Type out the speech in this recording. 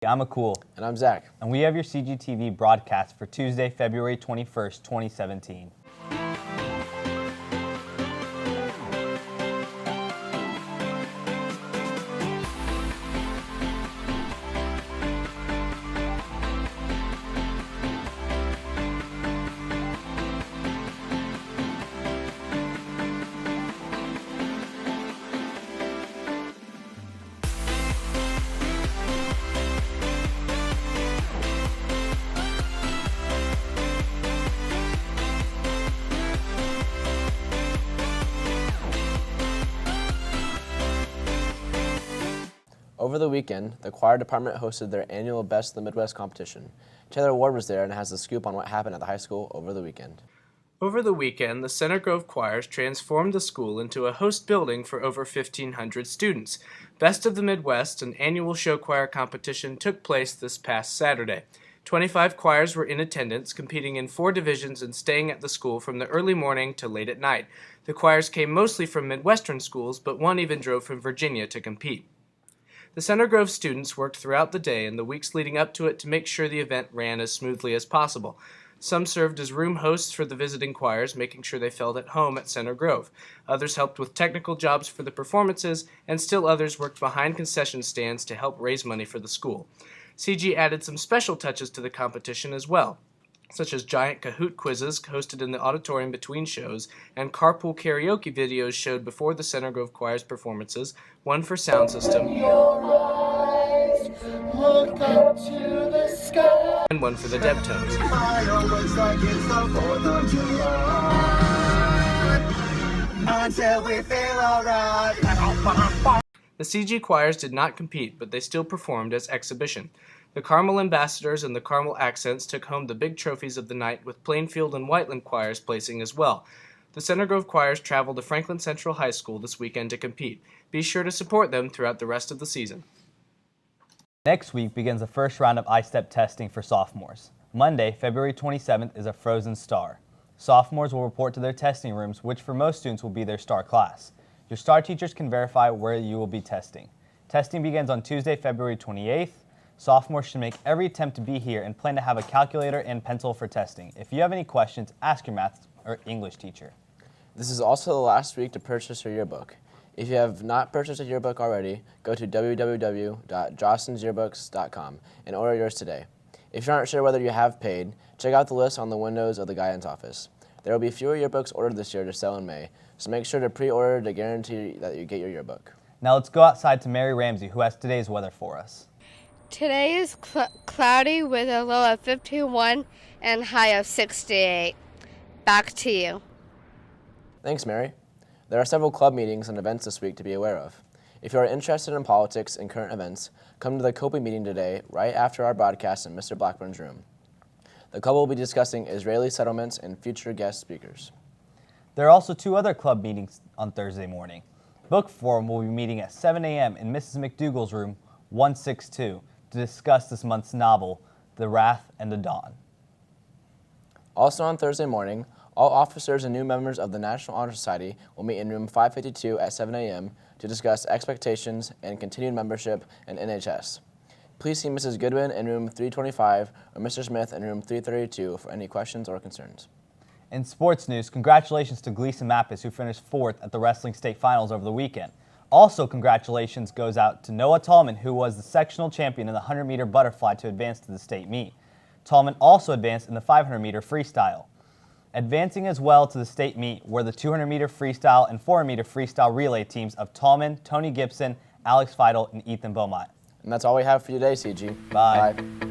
I'm Akul. And I'm Zach. And we have your CGTV broadcast for Tuesday, February 21st, 2017. Over the weekend, the choir department hosted their annual Best of the Midwest competition. Taylor Ward was there and has the scoop on what happened at the high school over the weekend. Over the weekend, the Center Grove Choirs transformed the school into a host building for over 1,500 students. Best of the Midwest, an annual show choir competition, took place this past Saturday. 25 choirs were in attendance, competing in 4 divisions and staying at the school from the early morning to late at night. The choirs came mostly from Midwestern schools, but one even drove from Virginia to compete. The Center Grove students worked throughout the day and the weeks leading up to it to make sure the event ran as smoothly as possible. Some served as room hosts for the visiting choirs, making sure they felt at home at Center Grove. Others helped with technical jobs for the performances, and still others worked behind concession stands to help raise money for the school. CG added some special touches to the competition as well, such as giant Kahoot quizzes hosted in the auditorium between shows, and carpool karaoke videos showed before the Center Grove Choir's performances, one for sound system, Look up to the sky. and one for the Debtones. Looks like it's the 4th of July. Until we feel alright. The CG choirs did not compete, but they still performed as exhibition. The Carmel Ambassadors and the Carmel Accents took home the big trophies of the night, with Plainfield and Whiteland choirs placing as well. The Center Grove choirs traveled to Franklin Central High School this weekend to compete. Be sure to support them throughout the rest of the season. Next week begins the first round of I-STEP testing for sophomores. Monday, February 27th, is a Frozen Star. Sophomores will report to their testing rooms, which for most students will be their STAR class. Your STAR teachers can verify where you will be testing. Testing begins on Tuesday, February 28th. Sophomores should make every attempt to be here and plan to have a calculator and pencil for testing. If you have any questions, ask your math or English teacher. This is also the last week to purchase your yearbook. If you have not purchased a yearbook already, go to www.jostensyearbooks.com and order yours today. If you aren't sure whether you have paid, check out the list on the windows of the guidance office. There will be fewer yearbooks ordered this year to sell in May, so make sure to pre-order to guarantee that you get your yearbook. Now let's go outside to Mary Ramsey, who has today's weather for us. Today is cloudy with a low of 51 and high of 68. Back to you. Thanks, Mary. There are several club meetings and events this week to be aware of. If you are interested in politics and current events, come to the COPE meeting today right after our broadcast in Mr. Blackburn's room. The club will be discussing Israeli settlements and future guest speakers. There are also 2 other club meetings on Thursday morning. Book Forum will be meeting at 7 a.m. in Mrs. McDougall's room 162 to discuss this month's novel, The Wrath and the Dawn. Also on Thursday morning, all officers and new members of the National Honor Society will meet in room 552 at 7 a.m. to discuss expectations and continued membership in NHS. Please see Mrs. Goodwin in room 325 or Mr. Smith in room 332 for any questions or concerns. In sports news, congratulations to Gleason Mappis, who finished 4th at the Wrestling State Finals over the weekend. Also, congratulations goes out to Noah Tallman, who was the sectional champion in the 100-meter butterfly to advance to the state meet. Tallman also advanced in the 500-meter freestyle. Advancing as well to the state meet were the 200-meter freestyle and 400-meter freestyle relay teams of Tallman, Tony Gibson, Alex Feidel, and Ethan Beaumont. And that's all we have for you today, CG. Bye. Bye.